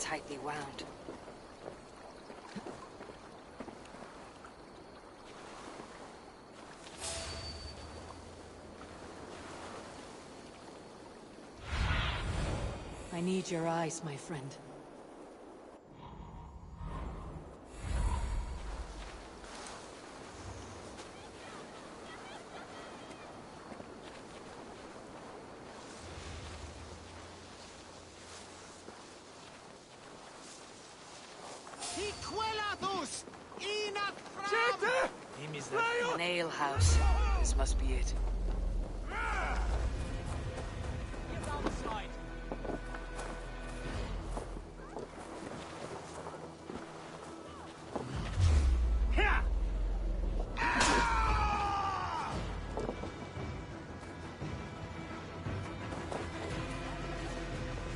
tightly wound. I need your eyes, my friend. An ale house. This must be it.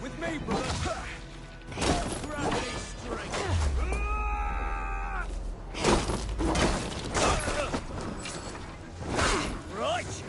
With me, brother! Gravity strength! Right!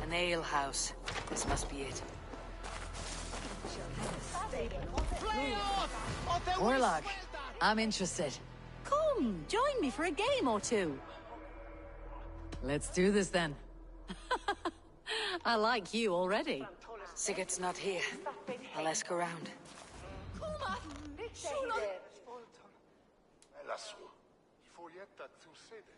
An ale house. This must be it. Warlock, I'm interested. Come, join me for a game or two. Let's do this then. I like you already. Sigurd's not here. I'll ask around. È lassù. I foglietta su sede.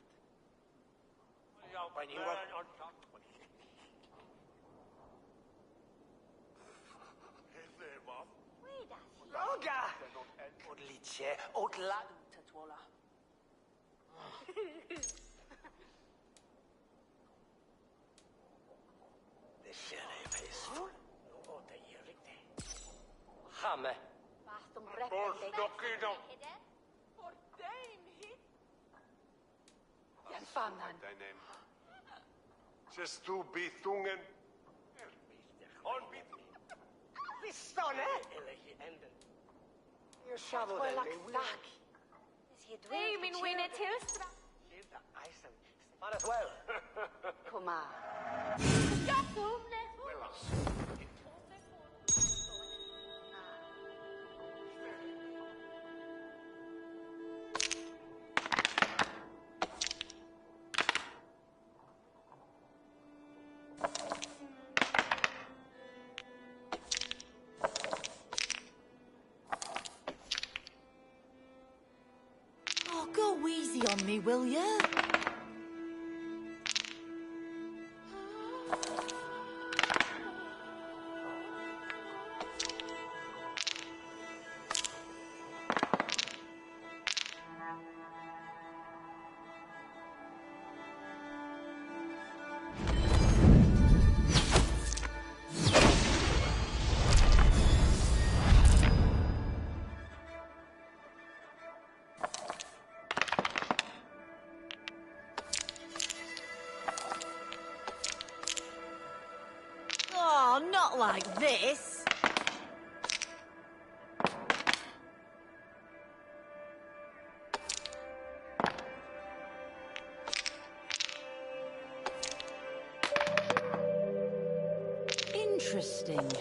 Oga! Odličje, odladujte tvola. Det känner jag peaceful. Låt dig ge riktigt. Hamme. Jan fannan. Just du Bithungen. Pistole? Eller i änden. Jag schavar den. Nej, min winner till. Hilda Eisen. Might as well. Kom on. Oh, go easy on me, will ya? Oh, not like this. Interesting.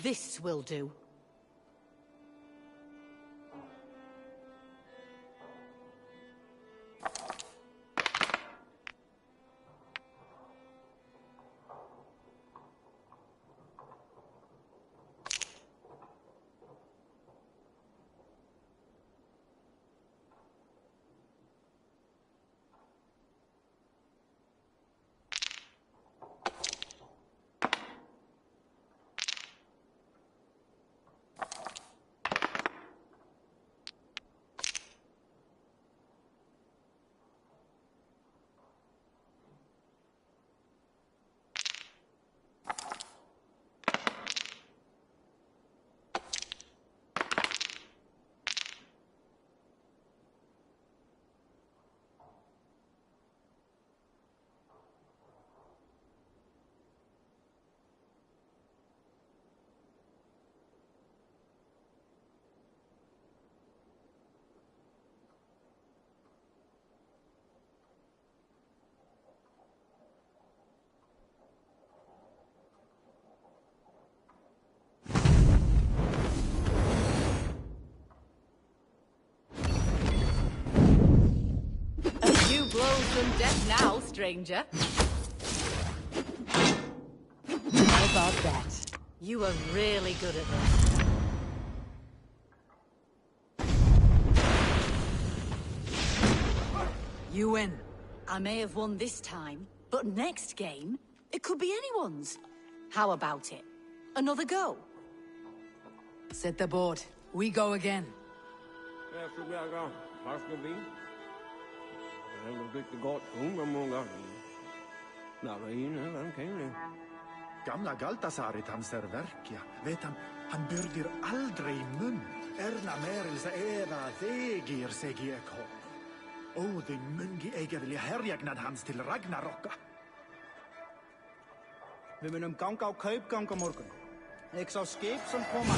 This will do. Blows from death now, stranger. How about that? You are really good at this. You win. I may have won this time, but next game, it could be anyone's. How about it? Another go? Set the board. We go again. Gamla Galtasarit hans verkja. Vet han byrdir aldrig mun. Erna merilsa eva þegir seg ég hó. Óðin mungi eiga vilja herjagnad hans til Ragnarokka. Við munum ganga á kaupgang á morgun. Ég sá skip sem koma.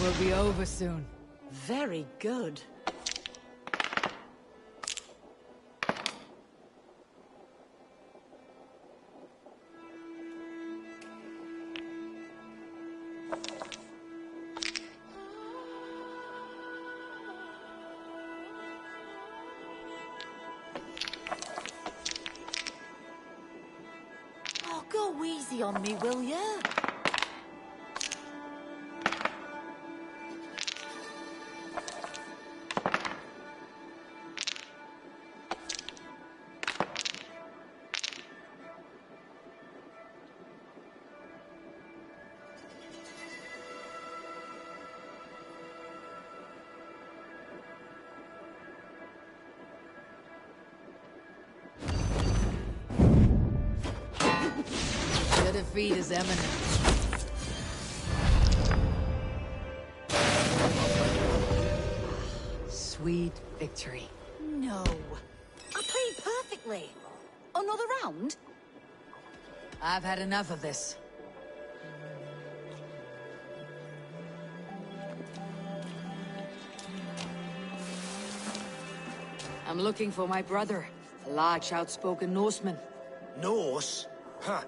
Will be over soon. Very good. Oh, go easy on me, will ya? Your defeat is imminent. Sweet victory. No. I played perfectly. Another round? I've had enough of this. I'm looking for my brother, a large, outspoken Norseman. Norse? Huh.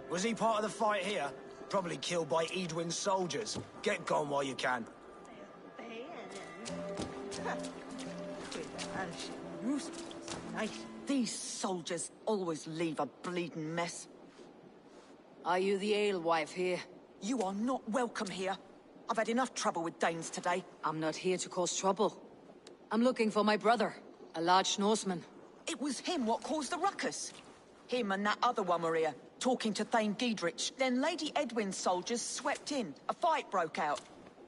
Was he part of the fight here? Probably killed by Edwin's soldiers. Get gone while you can. These soldiers always leave a bleeding mess. Are you the alewife here? You are not welcome here. I've had enough trouble with Danes today. I'm not here to cause trouble. I'm looking for my brother, a large Norseman. It was him what caused the ruckus. Him and that other one were here, talking to Thane Giedrich. Then Lady Edwin's soldiers swept in. A fight broke out.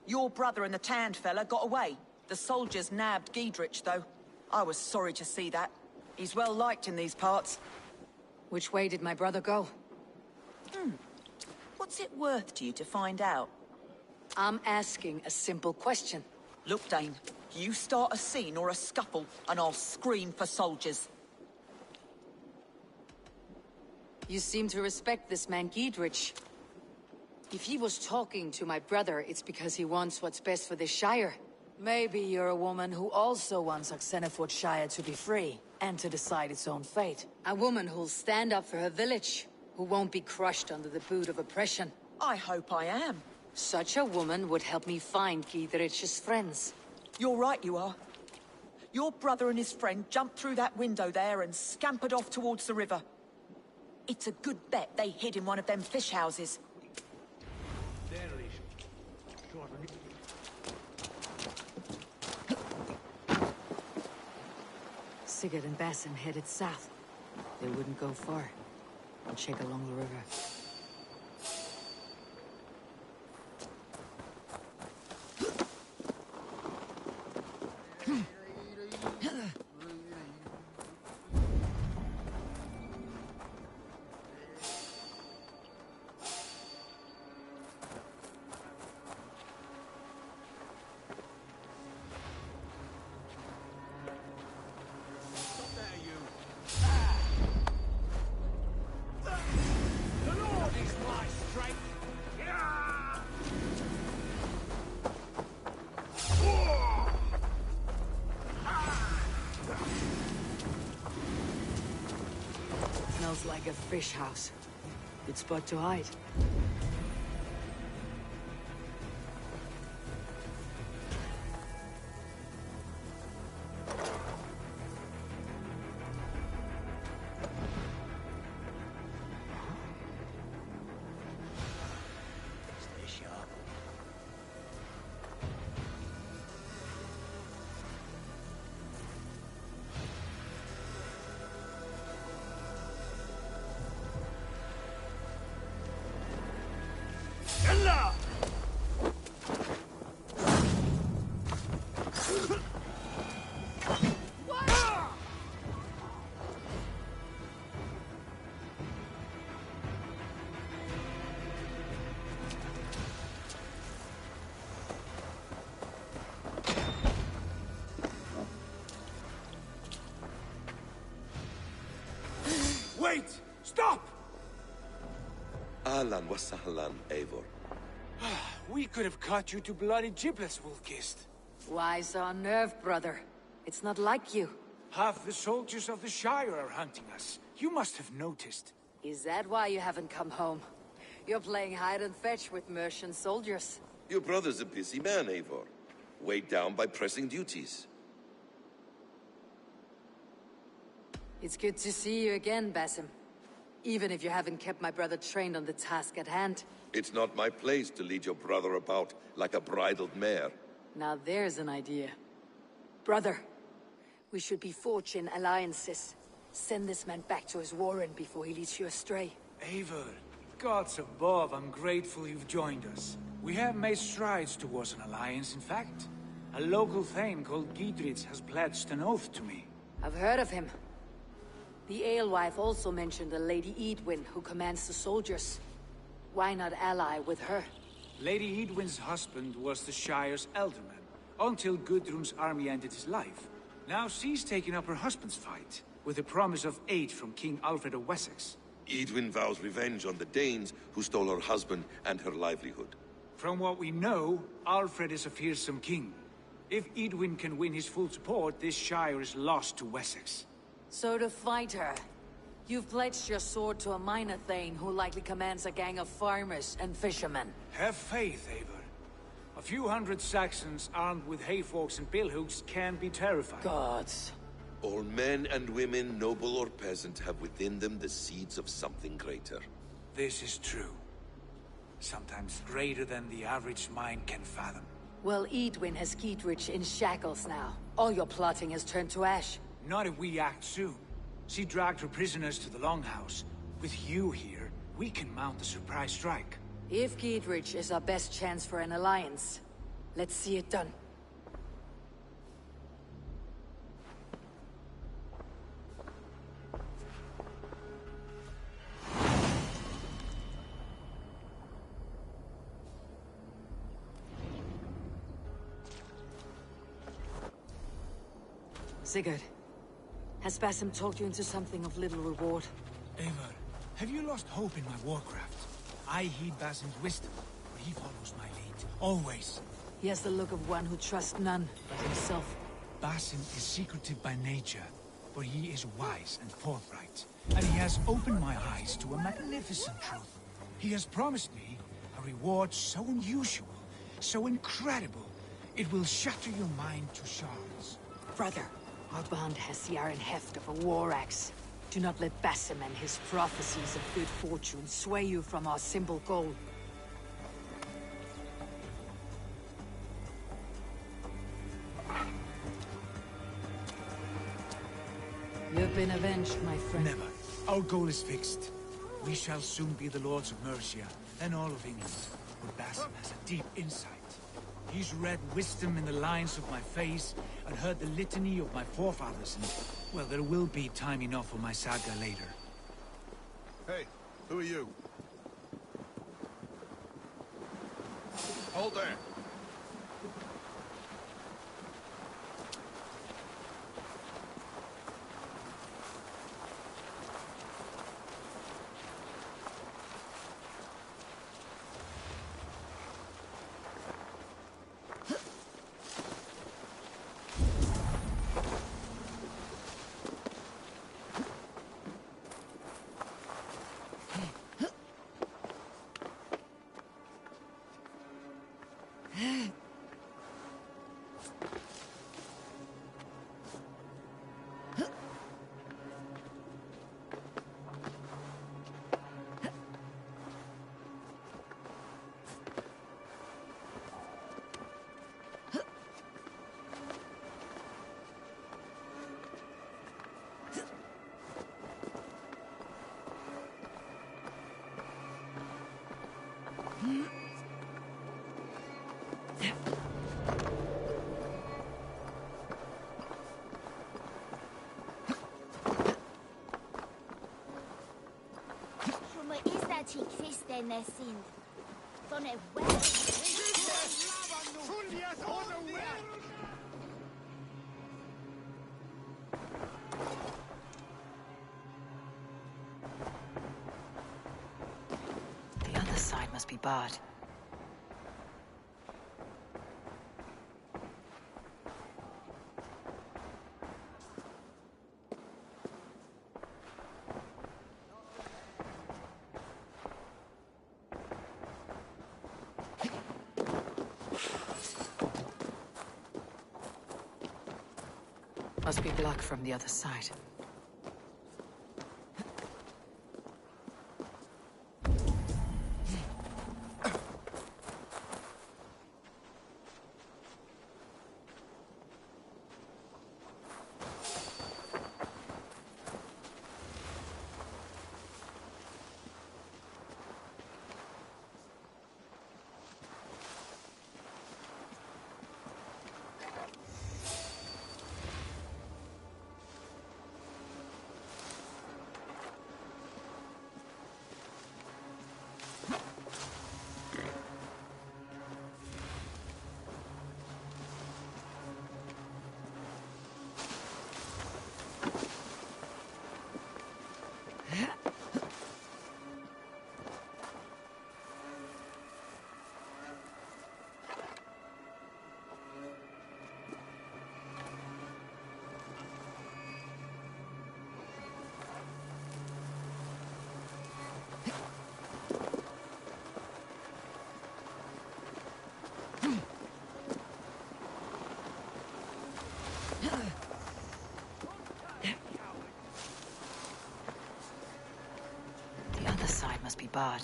Your brother and the tanned fella got away. The soldiers nabbed Giedrich, though. I was sorry to see that. He's well liked in these parts. Which way did my brother go? What's it worth to you to find out? I'm asking a simple question. Look, Dane, you start a scene or a scuffle, and I'll scream for soldiers. You seem to respect this man Giedrich. If he was talking to my brother, it's because he wants what's best for this Shire. Maybe you're a woman who also wants Oxenford Shire to be free, and to decide its own fate. A woman who'll stand up for her village, who won't be crushed under the boot of oppression. I hope I am. Such a woman would help me find Giedrich's friends. You're right, you are. Your brother and his friend jumped through that window there and scampered off towards the river. It's a good bet they hid in one of them fish houses. Sigurd and Basin headed south. They wouldn't go far. I'll check along the river. The Lord is my strength. Smells like a fish house. Good spot to hide. Stay sharp. Ella! Wait! Stop! Ahlan wa sahlan, Eivor. We could have cut you to bloody giblets, Wolfkist. Why so unnerved, brother? It's not like you. Half the soldiers of the Shire are hunting us. You must have noticed. Is that why you haven't come home? You're playing hide and fetch with Mercian soldiers. Your brother's a busy man, Eivor. Weighed down by pressing duties. It's good to see you again, Basim. Even if you haven't kept my brother trained on the task at hand. It's not my place to lead your brother about like a bridled mare. Now there's an idea. Brother, we should be forging alliances. Send this man back to his warren before he leads you astray. Eivor, gods above, I'm grateful you've joined us. We have made strides towards an alliance, in fact. A local thane called Giedrich has pledged an oath to me. I've heard of him. The alewife also mentioned a Lady Edwin who commands the soldiers. Why not ally with her? Lady Edwin's husband was the Shire's elderman, until Gudrun's army ended his life. Now she's taken up her husband's fight, with the promise of aid from King Alfred of Wessex. Edwin vows revenge on the Danes who stole her husband and her livelihood. From what we know, Alfred is a fearsome king. If Edwin can win his full support, this Shire is lost to Wessex. So to fight her, you've pledged your sword to a minor thane who likely commands a gang of farmers and fishermen. Have faith, Eivor. A few hundred Saxons armed with hayforks and billhooks can be terrifying. Gods. All men and women, noble or peasant, have within them the seeds of something greater. This is true. Sometimes greater than the average mind can fathom. Well, Edwin has Giedrich in shackles now. All your plotting has turned to ash. Not if we act soon. She dragged her prisoners to the Longhouse. With you here, we can mount a surprise strike. If Giedrich is our best chance for an alliance, let's see it done. Sigurd, has Basim talked you into something of little reward? Eivor, have you lost hope in my warcraft? I heed Basim's wisdom, but he follows my lead. Always. He has the look of one who trusts none but himself. Basim is secretive by nature, but he is wise and forthright. And he has opened my eyes to a magnificent truth. He has promised me a reward so unusual, so incredible, it will shatter your mind to shards. Brother, our bond has the iron heft of a war axe. Do not let Basim and his prophecies of good fortune sway you from our simple goal. You've been avenged, my friend. Never. Our goal is fixed. We shall soon be the lords of Mercia, and all of England. But Basim has a deep insight. He's read wisdom in the lines of my face, and heard the litany of my forefathers, and, well, there will be time enough for my saga later. Hey, who are you? Hold there. Stämmer sind. Von der The other side must be barred. Must be blocked from the other side. bad.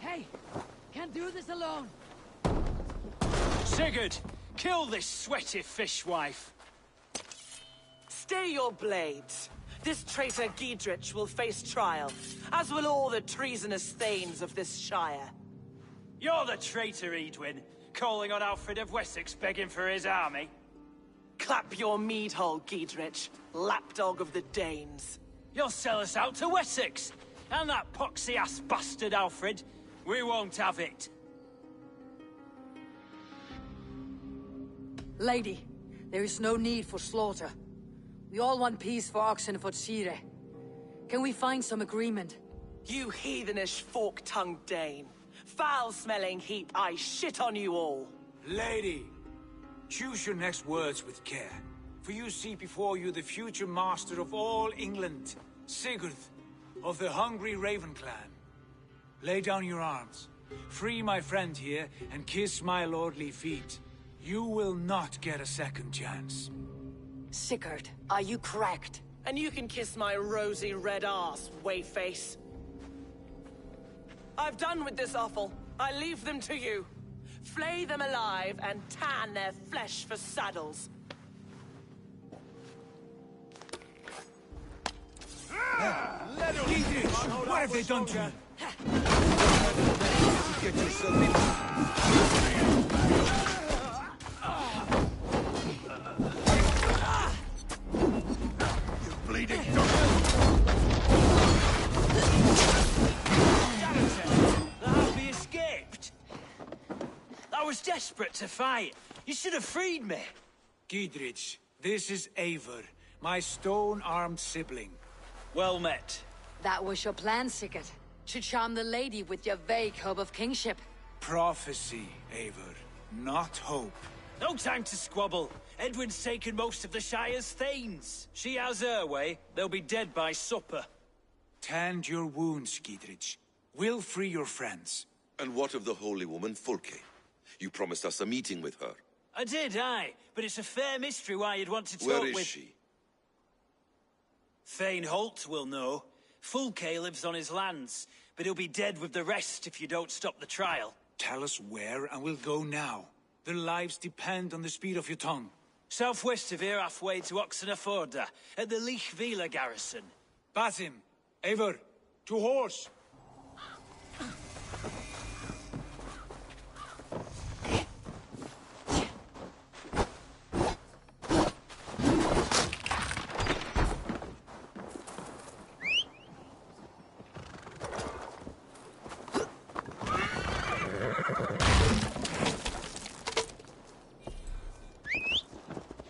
Hey! Can't do this alone! Sigurd! Kill this sweaty fishwife! Stay your blades. This traitor Giedrich will face trial, as will all the treasonous thanes of this shire. You're the traitor, Edwin, calling on Alfred of Wessex begging for his army. Clap your mead hole, Giedrich, lapdog of the Danes. You'll sell us out to Wessex, and that poxy-ass bastard Alfred. We won't have it. Lady, there is no need for slaughter. We all want peace for Oxenford. Can we find some agreement? You heathenish fork-tongued Dane. Foul-smelling heap, I shit on you all. Lady, choose your next words with care, for you see before you the future master of all England, Sigurd, of the hungry Raven clan. Lay down your arms, free my friend here, and kiss my lordly feet. You will not get a second chance. Sigurd, are you cracked? And you can kiss my rosy red ass, wayface. I've done with this offal. I leave them to you. Flay them alive and tan their flesh for saddles. Giedrich, what have they done to you? Get yourself in. You bleeding The Harpy escaped. I was desperate to fight. You should have freed me. Giedrich, this is Eivor, my stone-armed sibling. Well met. That was your plan, Sigurd. To charm the lady with your vague hope of kingship. Prophecy, Eivor, not hope. No time to squabble. Edwin's taken most of the Shire's thanes. She has her way. They'll be dead by supper. Tend your wounds, Giedrich. We'll free your friends. And what of the holy woman, Fulke? You promised us a meeting with her. I did, aye. But it's a fair mystery why you'd want to talk Where with... is she? Thane Holt will know. Fulke lives on his lands, but he'll be dead with the rest if you don't stop the trial. Tell us where, and we'll go now. Their lives depend on the speed of your tongue. Southwest of here, halfway to Oxenford, at the Lichvila garrison. Basim, Eivor, to horse!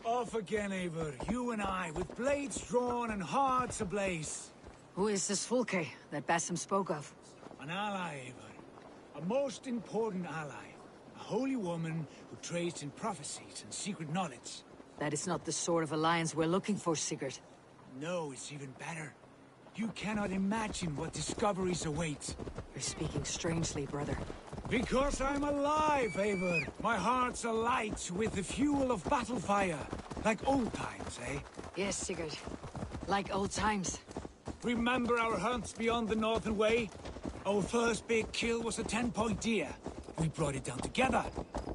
Off again, Eivor. You and I, with blades drawn and hearts ablaze. Who is this Fulke that Basim spoke of? An ally, Eivor. A most important ally. A holy woman who trades in prophecies and secret knowledge. That is not the sort of alliance we're looking for, Sigurd. No, it's even better. You cannot imagine what discoveries await. You're speaking strangely, brother. Because I'm alive, Eivor. My heart's alight with the fuel of battle fire. Like old times, eh? Yes, Sigurd. Like old times. Remember our hunts beyond the Northern Way? Our first big kill was a 10-point deer. We brought it down together.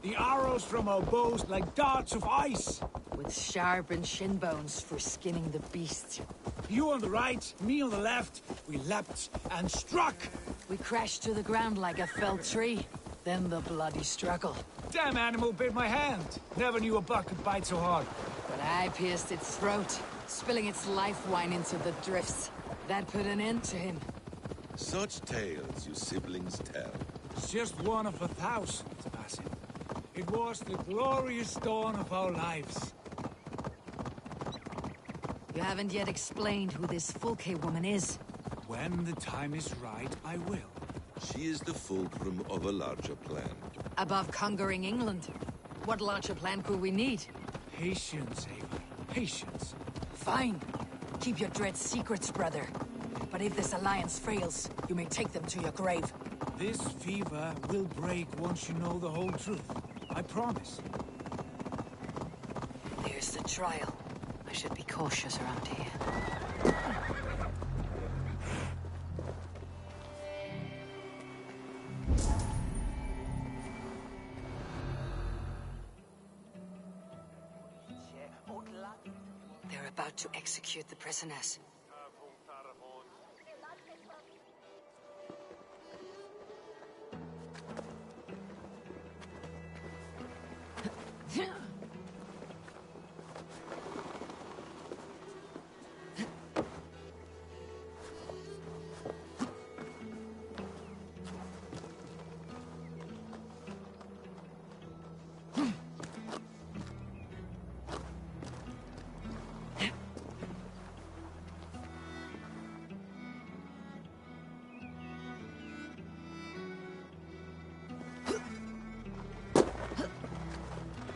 The arrows from our bows like darts of ice. With sharpened shin bones for skinning the beast. You on the right, me on the left. We leapt and struck. We crashed to the ground like a felled tree. Then the bloody struggle. Damn animal bit my hand. Never knew a buck could bite so hard. But I pierced its throat, spilling its life wine into the drifts. That put an end to him. Such tales you siblings tell. It's just one of 1,000, Basim. It was the glorious dawn of our lives. You haven't yet explained who this Fulke woman is. When the time is right, I will. She is the fulcrum of a larger plan. Above conquering England, what larger plan could we need? Patience, Ava. Patience. Fine. Keep your dread secrets, brother. But if this alliance fails, you may take them to your grave. This fever will break once you know the whole truth. I promise. There's the trial. I should be cautious around here. They're about to execute the prisoners.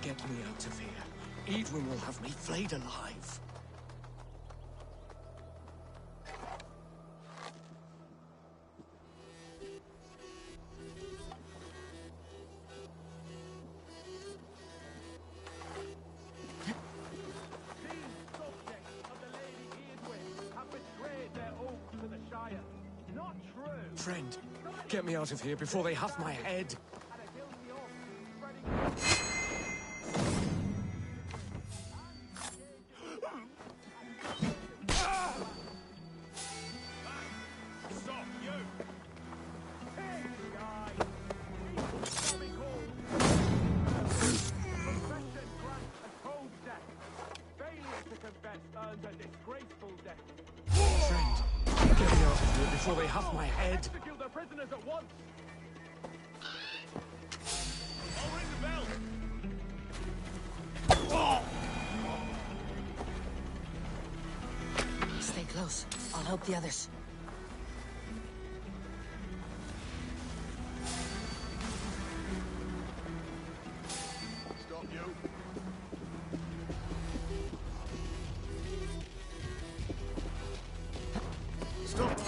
Get me out of here. Edwin will have me flayed alive. Friend, get me out of here before they have my head. Before they have my head. Execute the prisoners at once. I'll ring the bell. Stay close. I'll help the others. Stop you. Stop.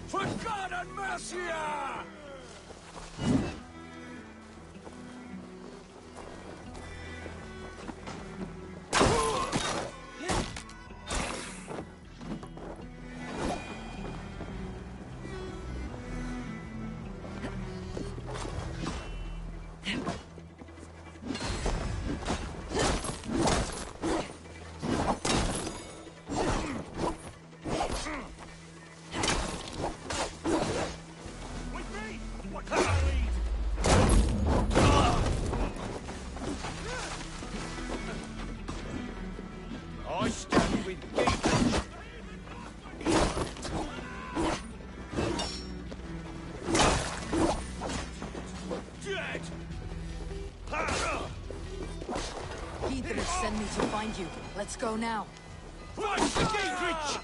For God and mercy! With me! What can I lead? to find you. Let's go now. Fight for Gingrich!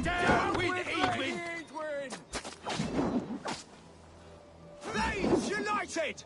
Down with Edwin! Blades united!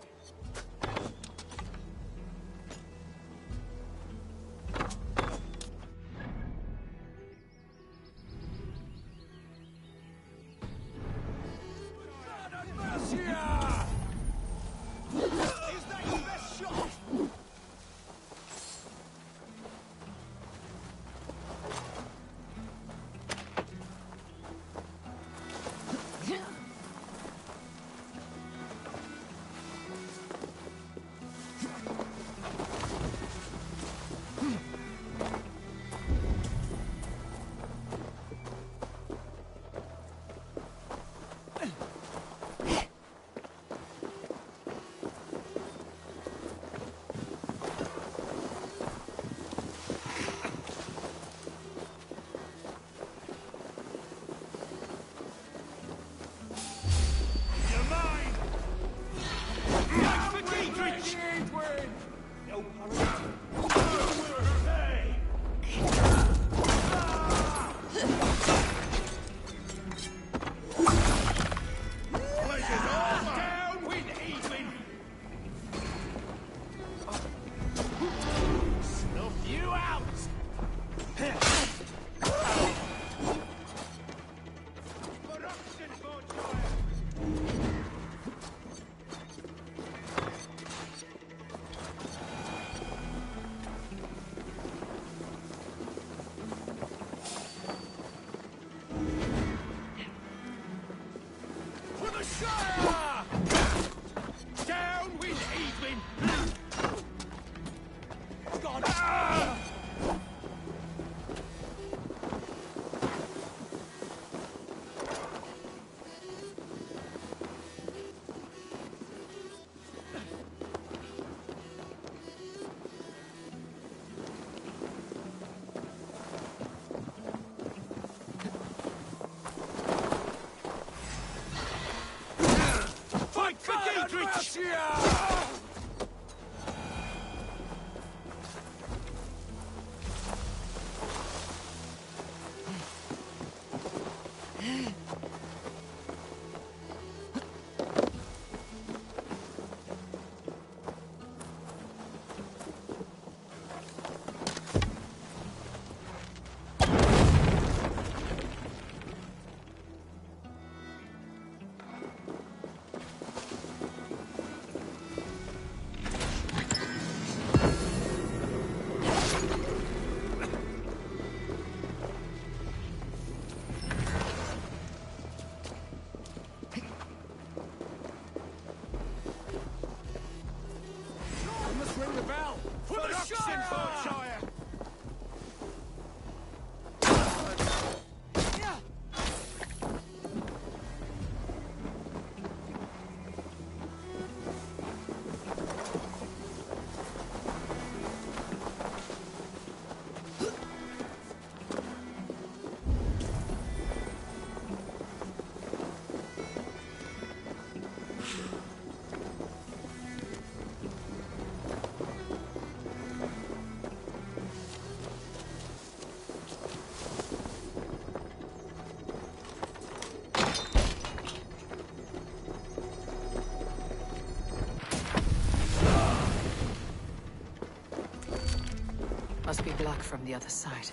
Down with Edwin! God! Fight for Gingrich! Ring the bell! For the Shire! Must be blocked from the other side.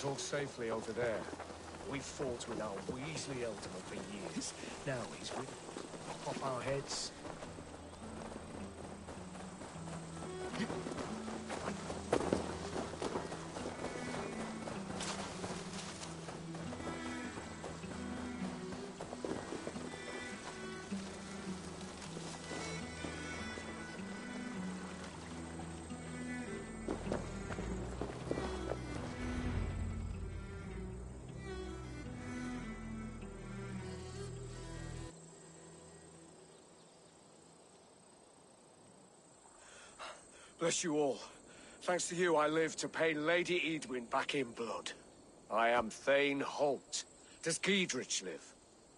all safely over there. We fought with our Weasley Ultimate for years. Now he's with us. Off our heads. Bless you all. Thanks to you, I live to pay Lady Edwin back in blood. I am Thane Holt. Does Giedrich live?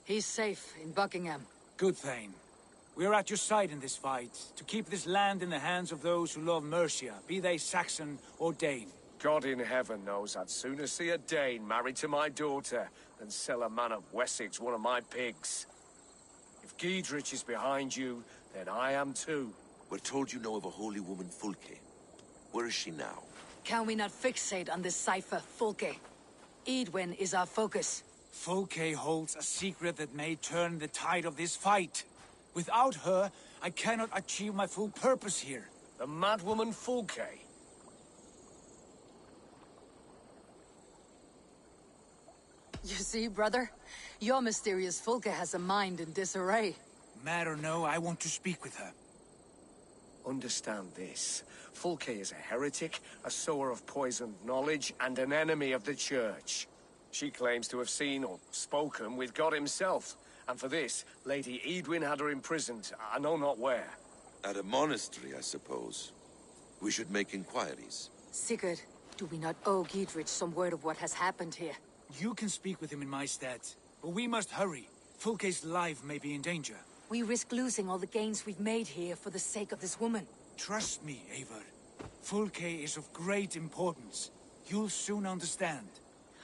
He's safe in Buckingham. Good, Thane. We are at your side in this fight, to keep this land in the hands of those who love Mercia, be they Saxon or Dane. God in heaven knows I'd sooner see a Dane married to my daughter than sell a man of Wessex one of my pigs. If Giedrich is behind you, then I am too. We're told you know of a holy woman, Fulke. Where is she now? Can we not fixate on this cipher, Fulke? Edwin is our focus. Fulke holds a secret that may turn the tide of this fight. Without her, I cannot achieve my full purpose here. The madwoman Fulke? You see, brother? Your mysterious Fulke has a mind in disarray. Mad or no, I want to speak with her. Understand this. Fulke is a heretic, a sower of poisoned knowledge, and an enemy of the Church. She claims to have seen or spoken with God himself. And for this, Lady Edwin had her imprisoned, I know not where. At a monastery, I suppose. We should make inquiries. Sigurd, do we not owe Giedrich some word of what has happened here? You can speak with him in my stead, but we must hurry. Fulke's life may be in danger. We risk losing all the gains we've made here for the sake of this woman. Trust me, Eivor. Fulke is of great importance. You'll soon understand.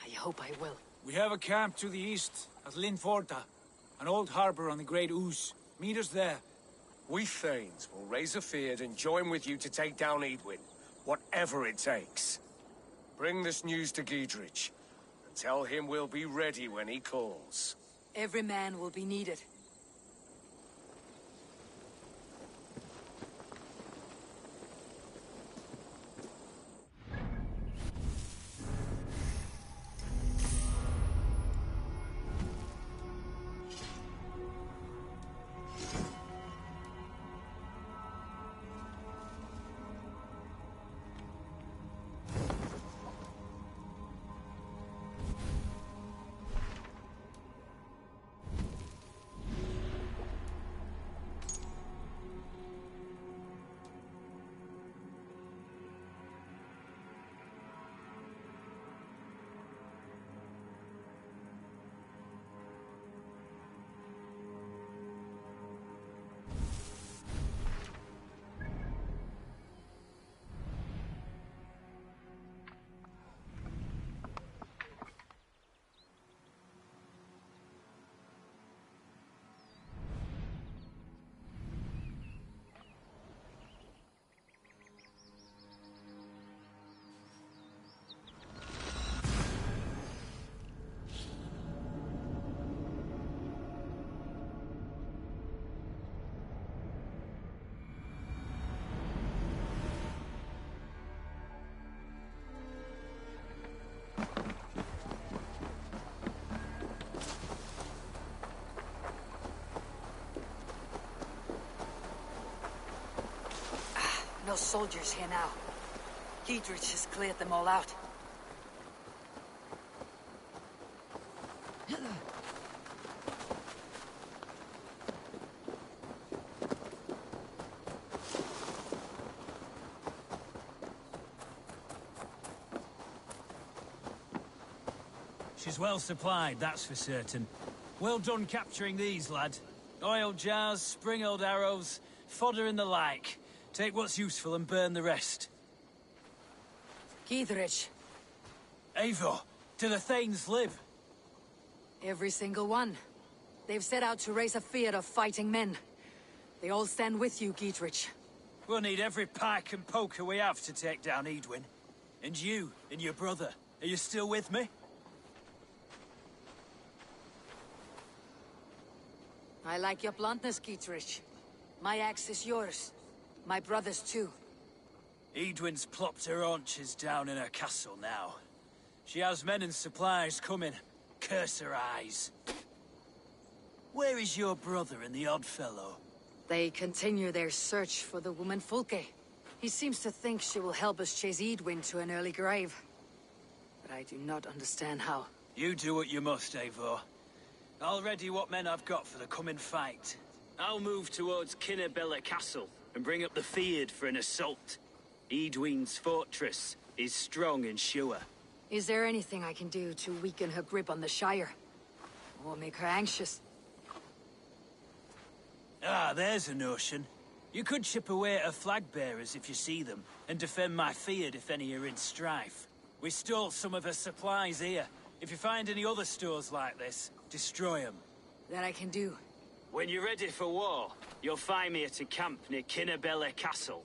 I hope I will. We have a camp to the east, at Linforta. An old harbor on the Great Ouse. Meet us there. We Thanes will raise a feard and join with you to take down Edwin, whatever it takes. Bring this news to Giedrich, and tell him we'll be ready when he calls. Every man will be needed. No soldiers here now. Giedrich has cleared them all out. She's well supplied, that's for certain. Well done capturing these, lad. Oil jars, spring-old arrows, fodder and the like. Take what's useful and burn the rest. Giedrich. Eivor, do the Thanes live? Every single one. They've set out to raise a fear of fighting men. They all stand with you, Giedrich. We'll need every pike and poker we have to take down Edwin. And you, and your brother. Are you still with me? I like your bluntness, Dietrich. My axe is yours. My brother's too. Edwin's plopped her haunches down in her castle now. She has men and supplies coming. Curse her eyes. Where is your brother and the odd fellow? They continue their search for the woman Fulke. He seems to think she will help us chase Edwin to an early grave. But I do not understand how. You do what you must, Eivor. I'll ready what men I've got for the coming fight. I'll move towards Kinnabella Castle and bring up the Fyrd for an assault. Edwin's fortress is strong and sure. Is there anything I can do to weaken her grip on the Shire? Or make her anxious? Ah, there's a notion. You could chip away at her flag-bearers if you see them, and defend my Fyrd if any are in strife. We stole some of her supplies here. If you find any other stores like this, destroy them. That I can do. When you're ready for war, you'll find me at a camp near Kinnabella Castle.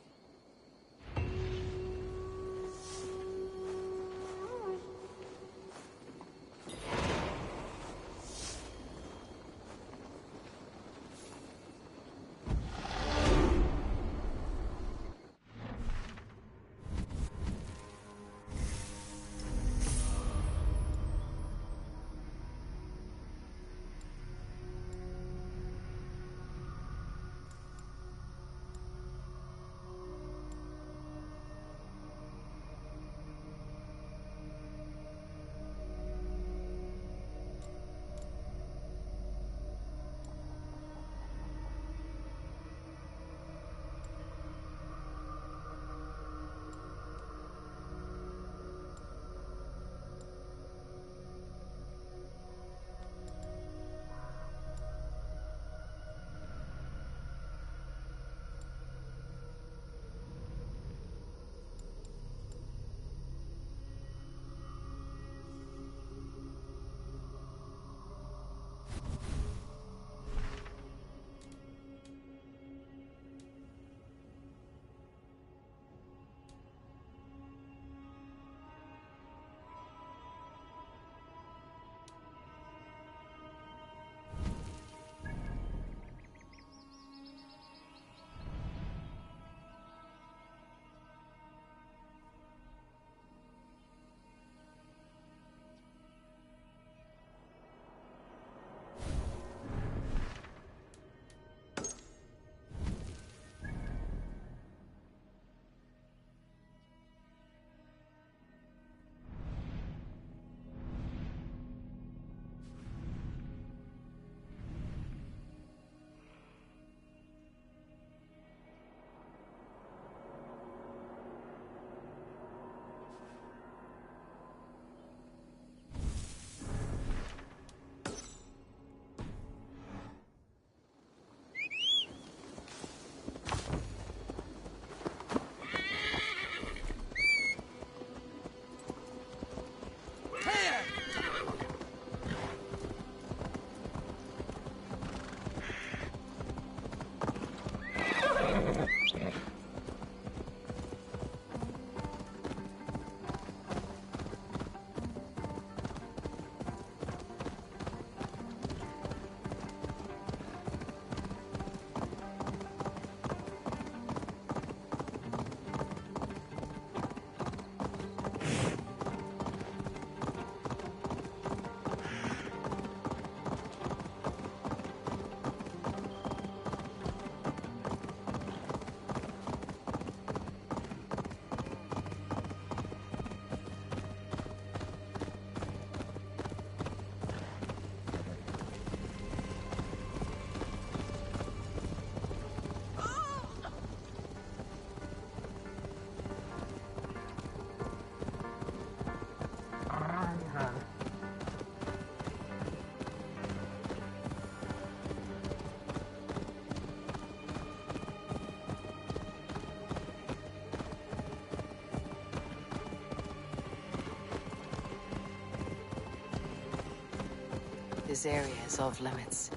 This area is off limits.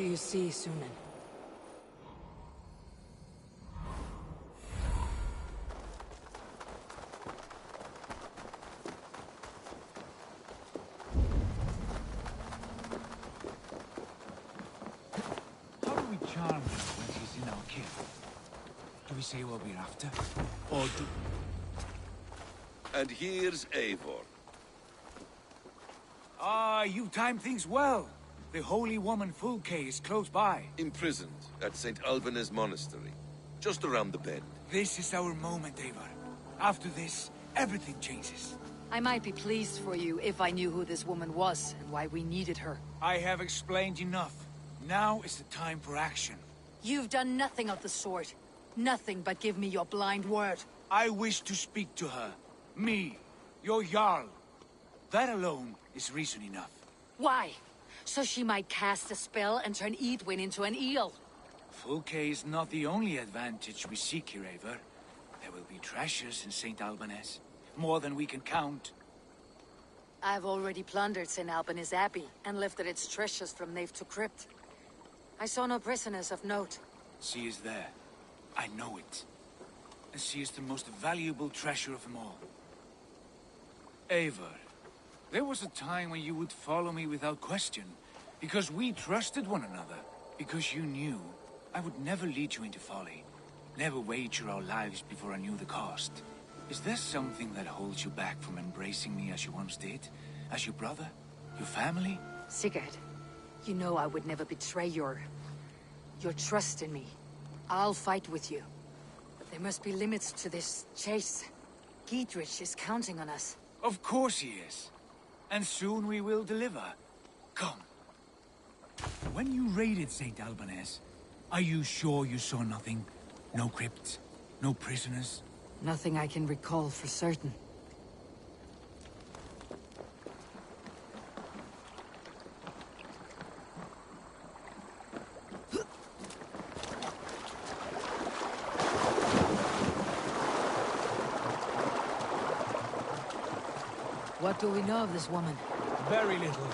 do you see, Sunan? How do we charm her when she's in our care? Do we say what we're after? Or do... And here's Eivor. Ah, you time things well. The holy woman Fulke is close by. Imprisoned at St. Alban's Monastery, just around the bend. This is our moment, Eivor. After this, everything changes. I might be pleased for you if I knew who this woman was and why we needed her. I have explained enough. Now is the time for action. You've done nothing of the sort. Nothing but give me your blind word. I wish to speak to her. Me, your Jarl. That alone is reason enough. Why? So she might cast a spell and turn Edwin into an eel. Fulke is not the only advantage we seek here, Eivor. There will be treasures in St. Alban's. More than we can count. I've already plundered St. Alban's Abbey and lifted its treasures from nave to crypt. I saw no prisoners of note. She is there. I know it. And she is the most valuable treasure of them all. Eivor, there was a time when you would follow me without question, because we trusted one another, because you knew I would never lead you into folly, never wager our lives before I knew the cost. Is there something that holds you back from embracing me as you once did? As your brother? Your family? Sigurd, you know I would never betray your trust in me. I'll fight with you. But there must be limits to this chase. Giedrich is counting on us. Of course he is. And soon we will deliver. Come. When you raided St. Alban's, are you sure you saw nothing? No crypts? No prisoners? Nothing I can recall for certain. What do we know of this woman? Very little.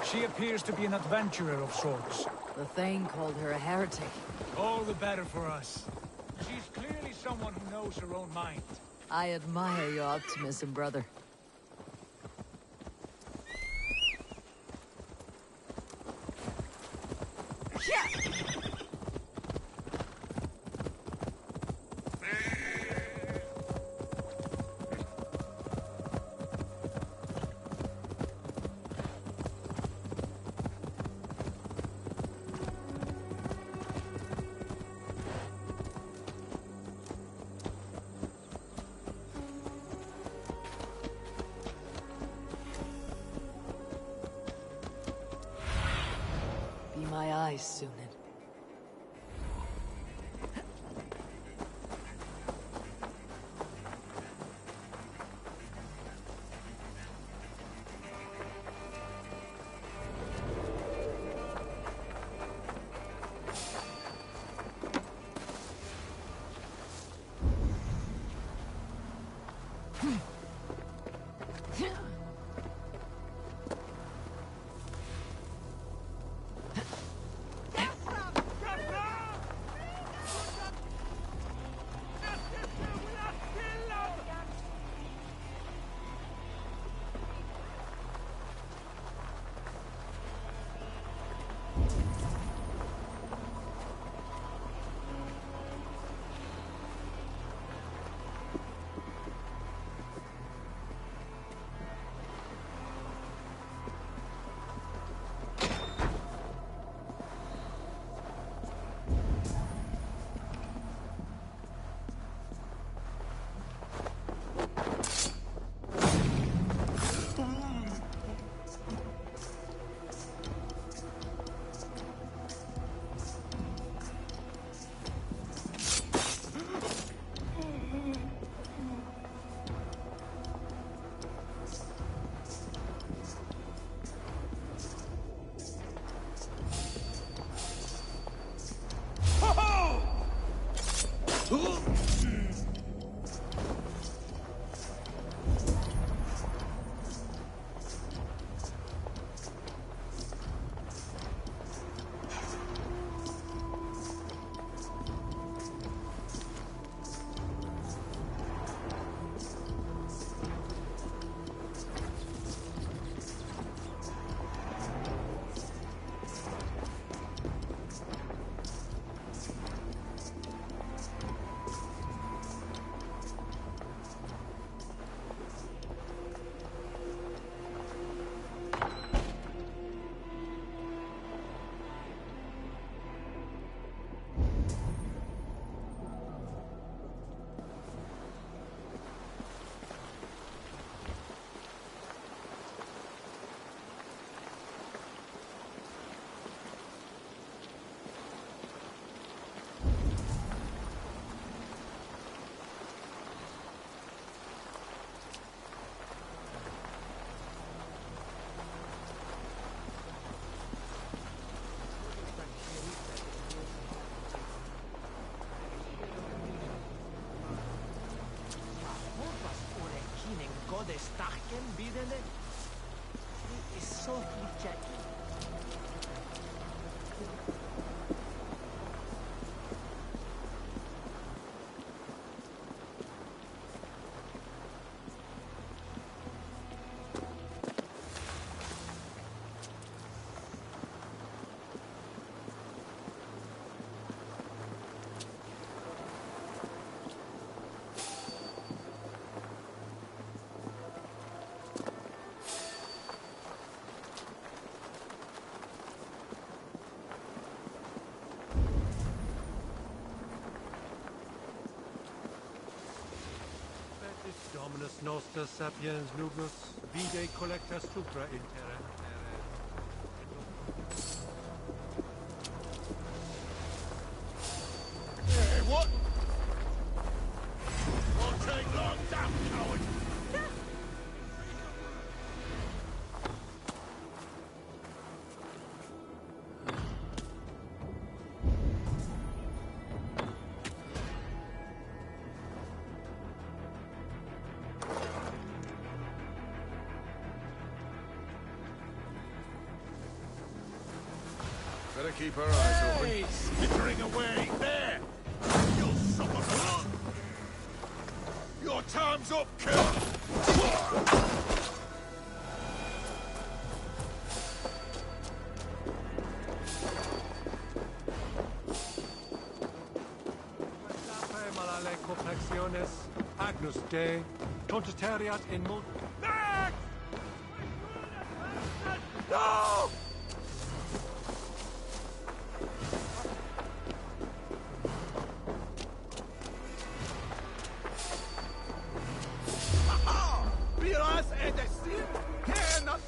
She appears to be an adventurer of sorts. The Thane called her a heretic. All the better for us. She's clearly someone who knows her own mind. I admire your optimism, brother. de starken bidene. Det är så flyttat. Dominus noster sapiens nubus, vide collecta supra in terra. Hey, what? Won't take long, damn coward! Better keep our eyes open. Hey, skittering away there! You'll suffer blood! Your time's up, kid! Malale complexiones, Agnus Dei, contesteriat in mult... Max! No! Piras et destin cannot.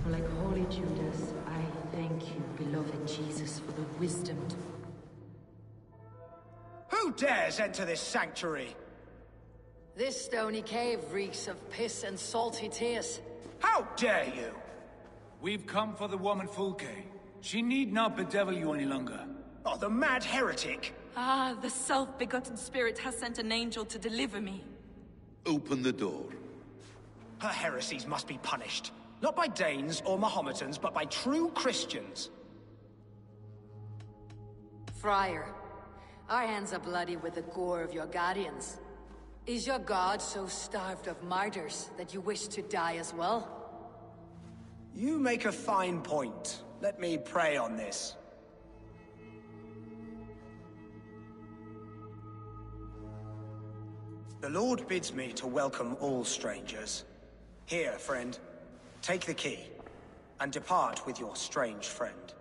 Like Holy Judas, I thank you, beloved Jesus, for the wisdom to... Who dares enter this sanctuary? This stony cave reeks of piss and salty tears. How dare you? We've come for the woman Fulke. She need not bedevil you any longer. Oh, the mad heretic! Ah, the self-begotten spirit has sent an angel to deliver me. Open the door. Her heresies must be punished. Not by Danes or Mahometans, but by true Christians. Friar, our hands are bloody with the gore of your guardians. Is your god so starved of martyrs that you wish to die as well? You make a fine point. Let me pray on this. The Lord bids me to welcome all strangers. Here, friend. Take the key, and depart with your strange friend.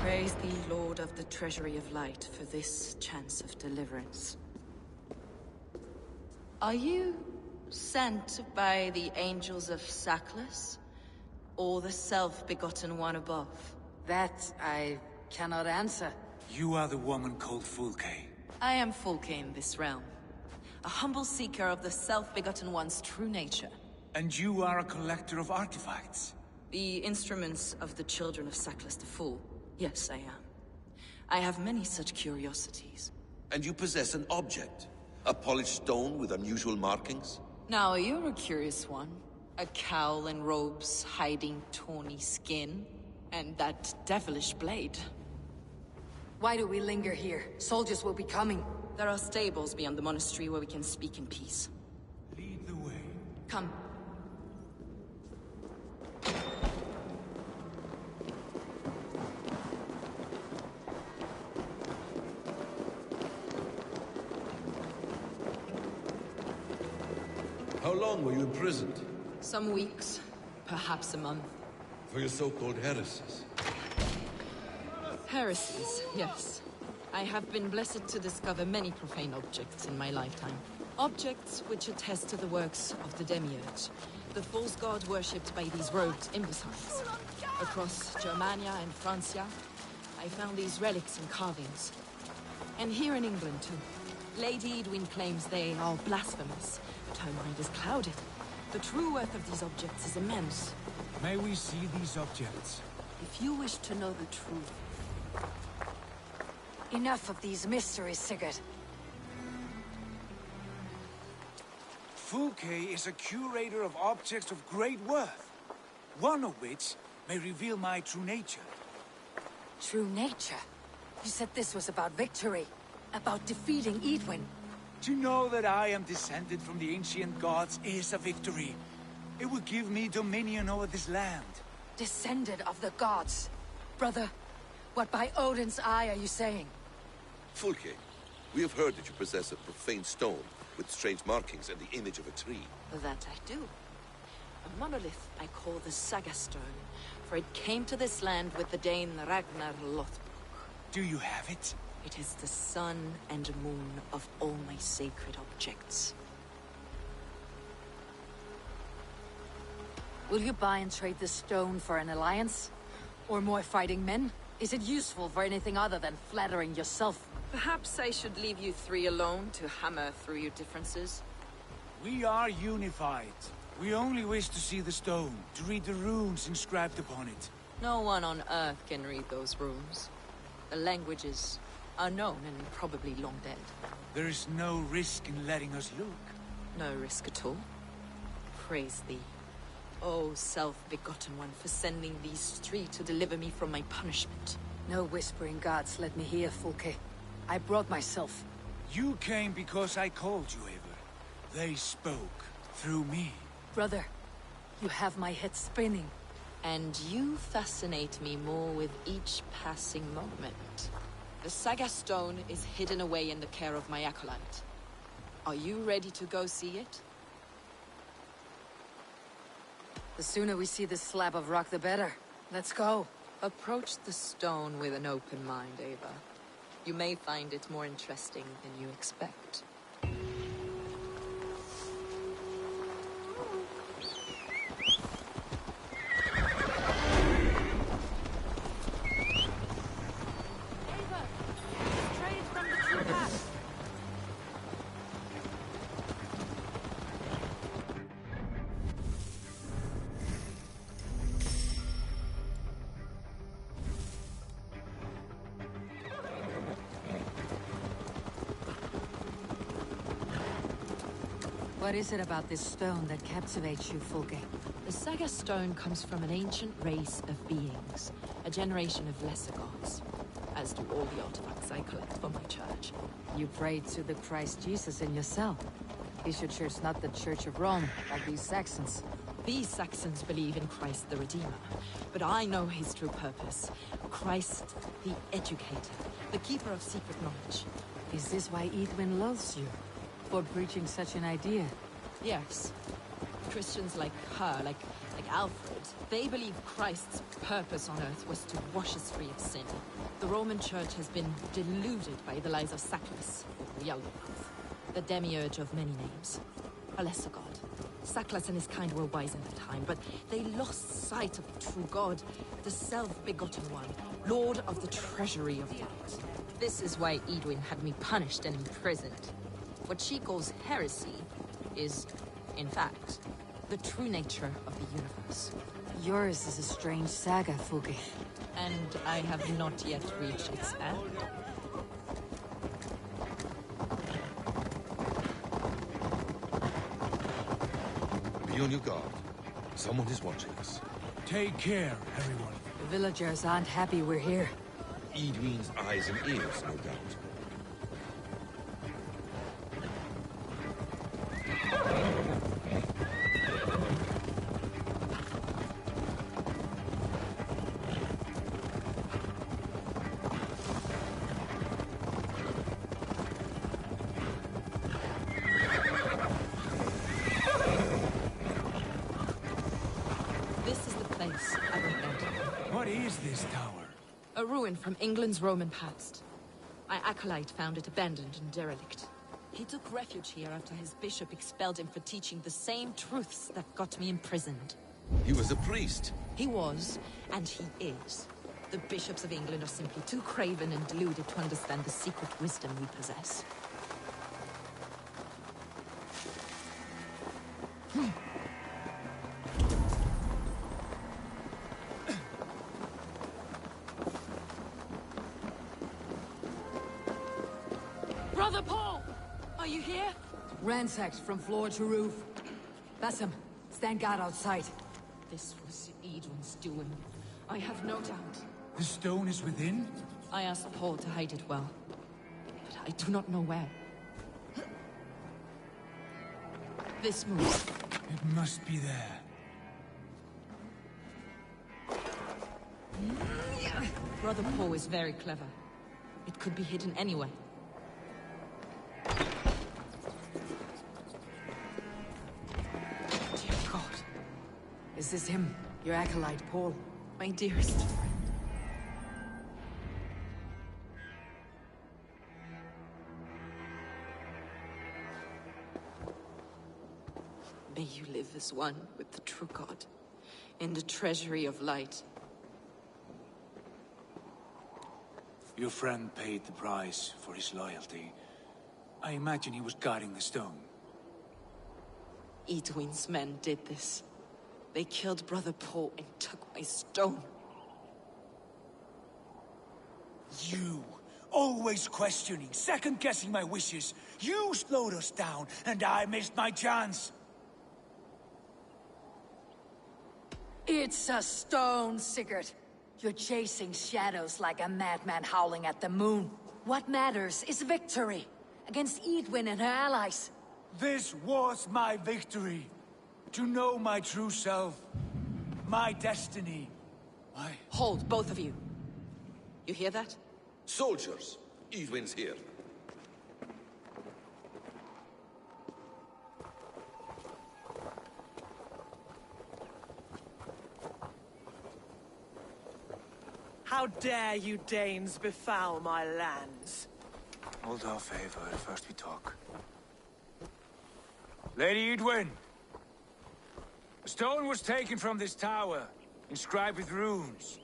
Praise thee, Lord of the Treasury of Light, for this chance of deliverance. Are you sent by the angels of Sackless, or the self-begotten one above? That I cannot answer. You are the woman called Fulke. I am Fulke in this realm. A humble seeker of the self-begotten one's true nature. And you are a collector of artifacts? The instruments of the children of Sackless the Fool. Yes, I am. I have many such curiosities. And you possess an object? A polished stone with unusual markings? Now, you're a curious one. A cowl and robes hiding tawny skin. And that devilish blade. Why do we linger here? Soldiers will be coming. There are stables beyond the monastery where we can speak in peace. Lead the way. Come. How long were you imprisoned? Some weeks, perhaps a month. For your so-called heresies? Heresies, yes. I have been blessed to discover many profane objects in my lifetime. Objects which attest to the works of the Demiurge, the false god worshipped by these robed imbeciles. Across Germania and Francia, I found these relics and carvings. And here in England, too. Lady Edwin claims they are blasphemous, but her mind is clouded. The true worth of these objects is immense. May we see these objects? If you wish to know the truth... Enough of these mysteries, Sigurd. Fulke is a curator of objects of great worth, one of which may reveal my true nature. True nature? You said this was about victory, about defeating Edwin. To know that I am descended from the ancient gods is a victory. It will give me dominion over this land. Descended of the gods? Brother, what by Odin's eye are you saying? Fulke, we have heard that you possess a profane stone with strange markings and the image of a tree. That I do. A monolith I call the Saga Stone, for it came to this land with the Dane Ragnar Lothbrok. Do you have it? It is the sun and moon of all my sacred objects. Will you buy and trade this stone for an alliance? Or more fighting men? Is it useful for anything other than flattering yourself? Perhaps I should leave you three alone to hammer through your differences. We are unified. We only wish to see the stone, to read the runes inscribed upon it. No one on Earth can read those runes. The languages are known and probably long dead. There is no risk in letting us look. No risk at all. Praise thee, O self-begotten one, for sending these three to deliver me from my punishment. No whispering gods let me hear, Fulke. I brought myself. You came because I called you, Eivor. They spoke through me. Brother, you have my head spinning. And you fascinate me more with each passing moment. The Saga Stone is hidden away in the care of my acolyte. Are you ready to go see it? The sooner we see this slab of rock, the better. Let's go. Approach the stone with an open mind, Ava. You may find it more interesting than you expect. What is it about this stone that captivates you, Fulke? The Saga Stone comes from an ancient race of beings, a generation of lesser gods, as do all the artifacts I collect for my church. You prayed to the Christ Jesus in your cell. Is your church not the Church of Rome, like these Saxons? These Saxons believe in Christ the Redeemer, but I know his true purpose. Christ the Educator, the keeper of secret knowledge. Is this why Edwin loathes you? For preaching such an idea? Yes. Christians like her, like Alfred, they believe Christ's purpose on earth was to wash us free of sin. The Roman Church has been deluded by the lies of Saklas, or Yaldabaoth, the demiurge of many names. A lesser god. Saklas and his kind were wise in their time, but they lost sight of the true god, the self-begotten one, lord of the treasury of light. This is why Edwin had me punished and imprisoned. What she calls heresy is, in fact, the true nature of the universe. Yours is a strange saga, Fulke. And I have not yet reached its end. Be on your guard. Someone is watching us. Take care, everyone. The villagers aren't happy we're here. Edwin's eyes and ears, no doubt. This is the place I will enter. What is this tower? A ruin from England's Roman past. My acolyte found it abandoned and derelict. He took refuge here after his bishop expelled him for teaching the same truths that got me imprisoned. He was a priest. He was, and he is. The bishops of England are simply too craven and deluded to understand the secret wisdom we possess. Brother Paul! Are you here? Ransacked from floor to roof. Bassam, stand guard outside. This was Edwin's doing. I have no doubt. The stone is within? I asked Paul to hide it well, but I do not know where. This moves. It must be there. Brother Paul is very clever. It could be hidden anywhere. Dear God. Is this him? Your acolyte, Paul? My dearest friend. May you live as one with the true God, in the treasury of light. Your friend paid the price for his loyalty. I imagine he was guarding the stone. Edwin's men did this. They killed Brother Paul and took my stone. You, always questioning, second-guessing my wishes. You slowed us down, and I missed my chance. It's a stone, Sigurd. You're chasing shadows like a madman howling at the moon. What matters is victory against Edwin and her allies. This was my victory. To know my true self. My destiny. Hold, both of you. You hear that? Soldiers, Edwin's here. How dare you Danes befoul my lands? Hold off, Eivor. First we talk. Lady Edwin! A stone was taken from this tower, inscribed with runes,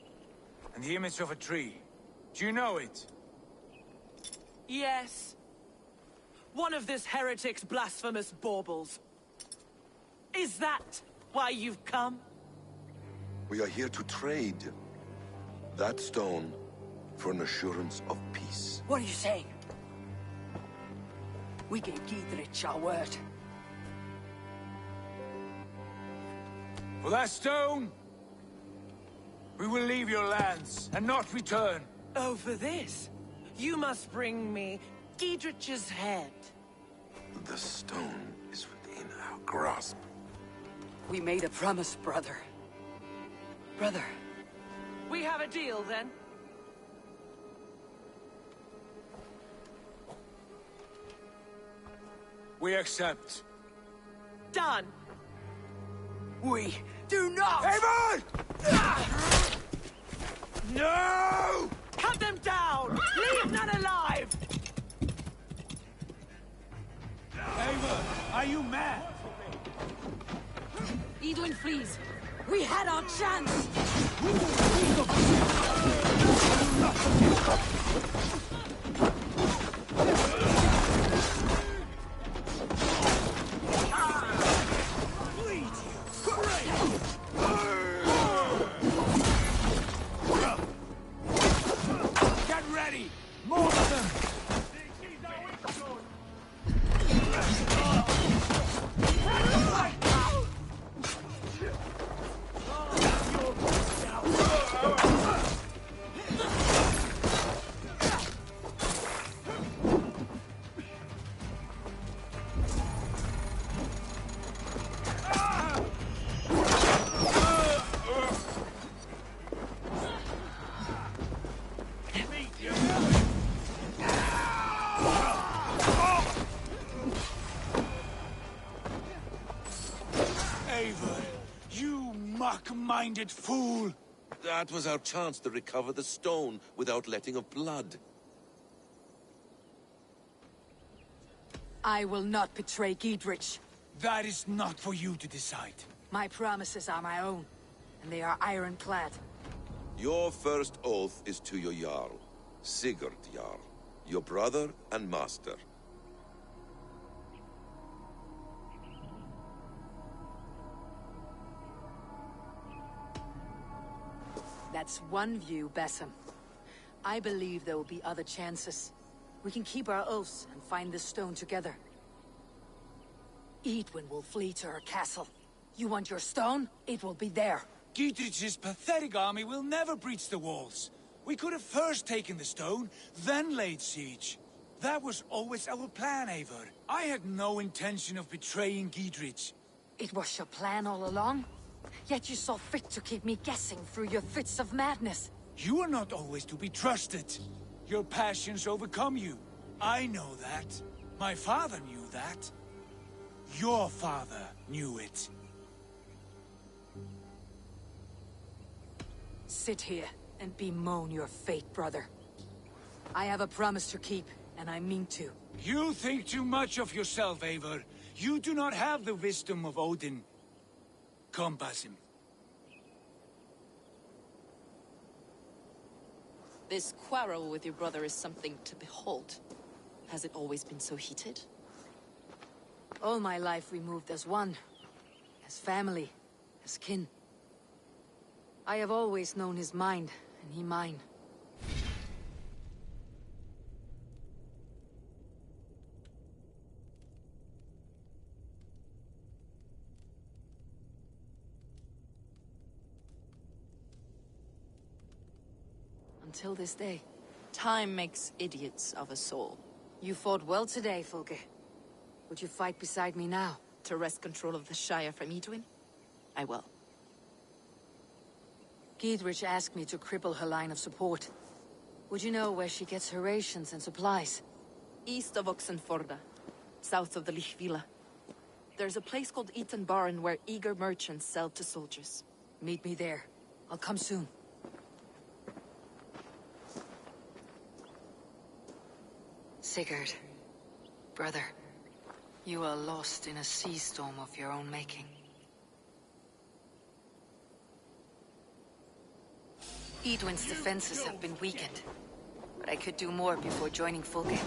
and the image of a tree. Do you know it? Yes. One of this heretic's blasphemous baubles. Is that why you've come? We are here to trade. That stone for an assurance of peace. What are you saying? We gave Giedrich our word. For that stone, we will leave your lands and not return. Oh, for this? You must bring me Giedrich's head. The stone is within our grasp. We made a promise, brother. Brother. We have a deal, then? We accept. Done. We do not! Eivor! No! Cut them down! Leave none alive! Eivor, are you mad? Edwin, please. We had our chance! Get ready! More of them! Eivor, you mock-minded fool! That was our chance to recover the stone without letting of blood. I will not betray Giedrich. That is not for you to decide. My promises are my own, and they are ironclad. Your first oath is to your Jarl, Sigurd Jarl, your brother and master. That's one view, Basim. I believe there will be other chances. We can keep our oaths and find this stone together. Edwin will flee to her castle. You want your stone? It will be there. Giedrich's pathetic army will never breach the walls. We could have first taken the stone, then laid siege. That was always our plan, Eivor. I had no intention of betraying Giedrich. It was your plan all along? Yet you saw fit to keep me guessing through your fits of madness. You are not always to be trusted. Your passions overcome you. I know that. My father knew that. Your father knew it. Sit here and bemoan your fate, brother. I have a promise to keep, and I mean to. You think too much of yourself, Eivor. You do not have the wisdom of Odin. Come, Basim. This quarrel with your brother is something to behold. Has it always been so heated? All my life we moved as one. As family. As kin. I have always known his mind, and he mine. Until this day. Time makes idiots of us all. You fought well today, Fulke. Would you fight beside me now? To wrest control of the Shire from Edwin? I will. Giedrich asked me to cripple her line of support. Would you know where she gets her rations and supplies? East of Oxenforda, south of the Lichvila. There's a place called Eaton Barn where eager merchants sell to soldiers. Meet me there. I'll come soon. Sigurd, brother, you are lost in a sea storm of your own making. Edwin's defenses have been weakened, but I could do more before joining Fulke.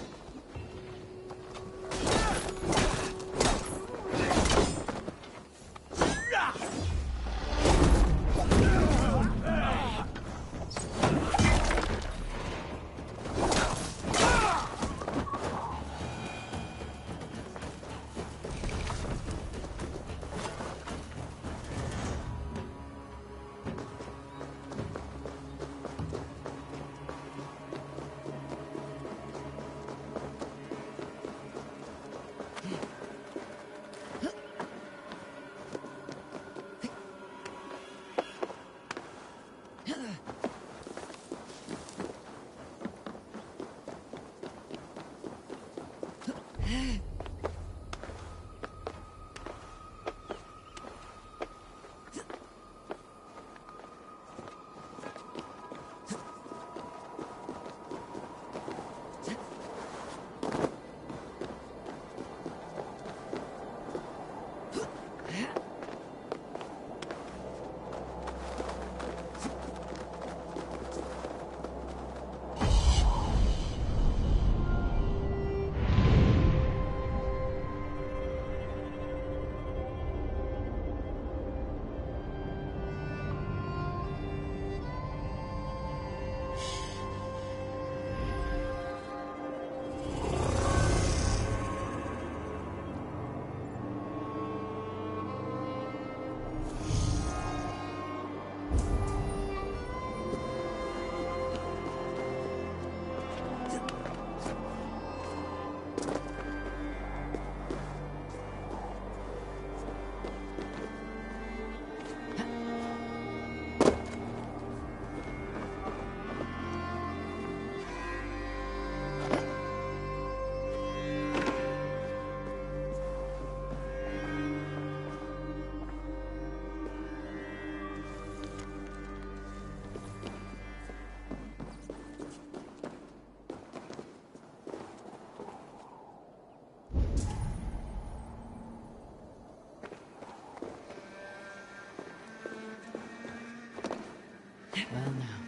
Well now.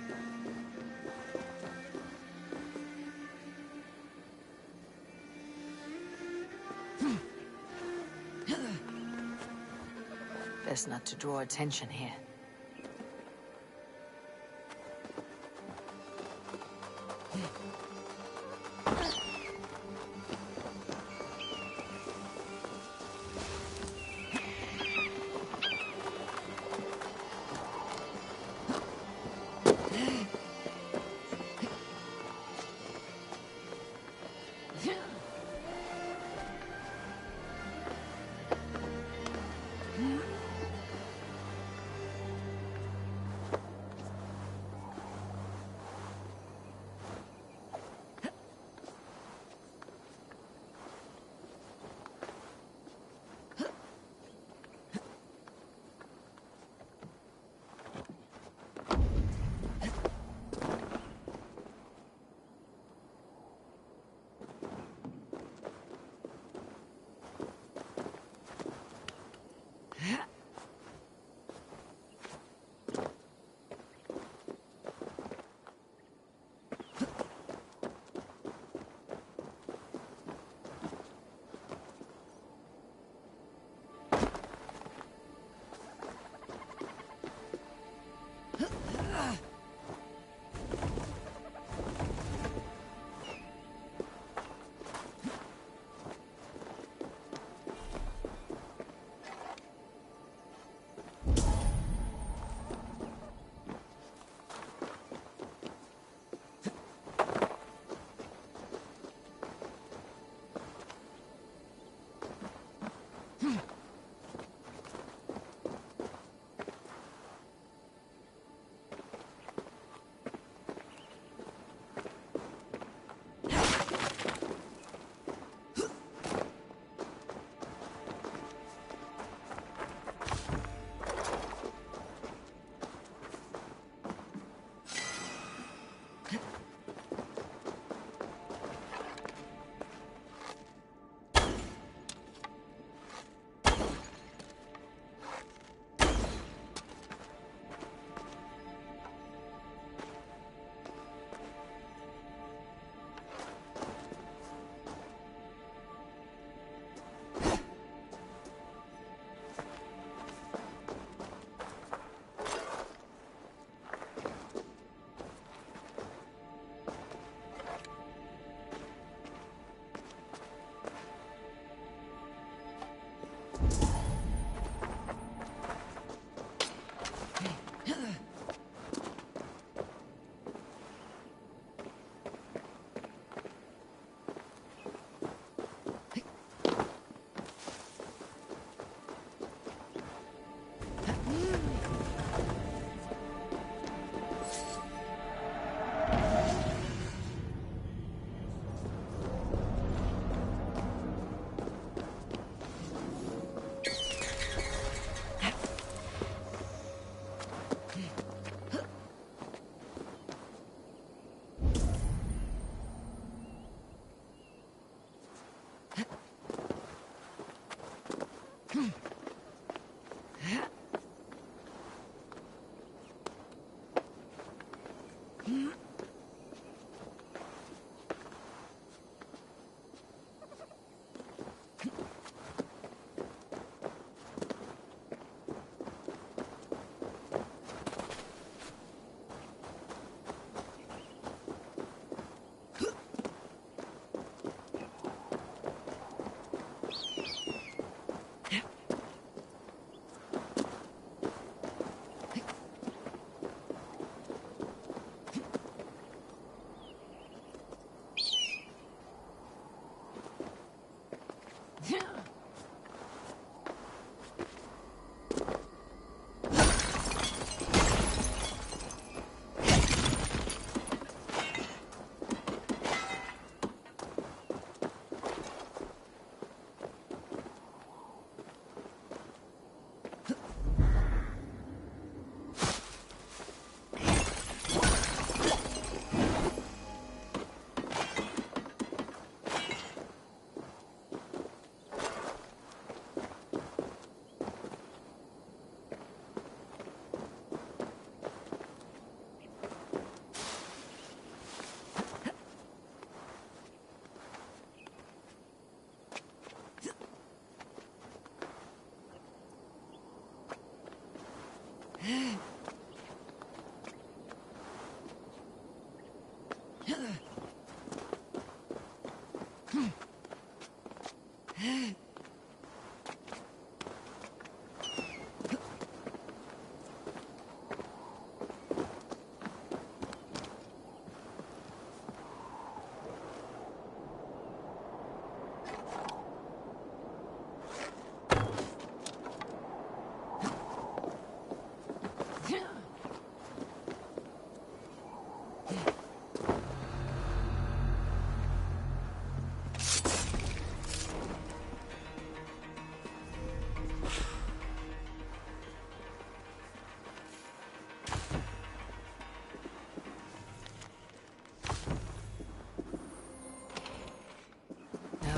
Best not to draw attention here.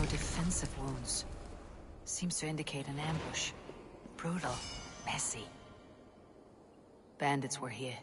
Defensive wounds. Seems to indicate an ambush. Brutal. Messy. Bandits were here.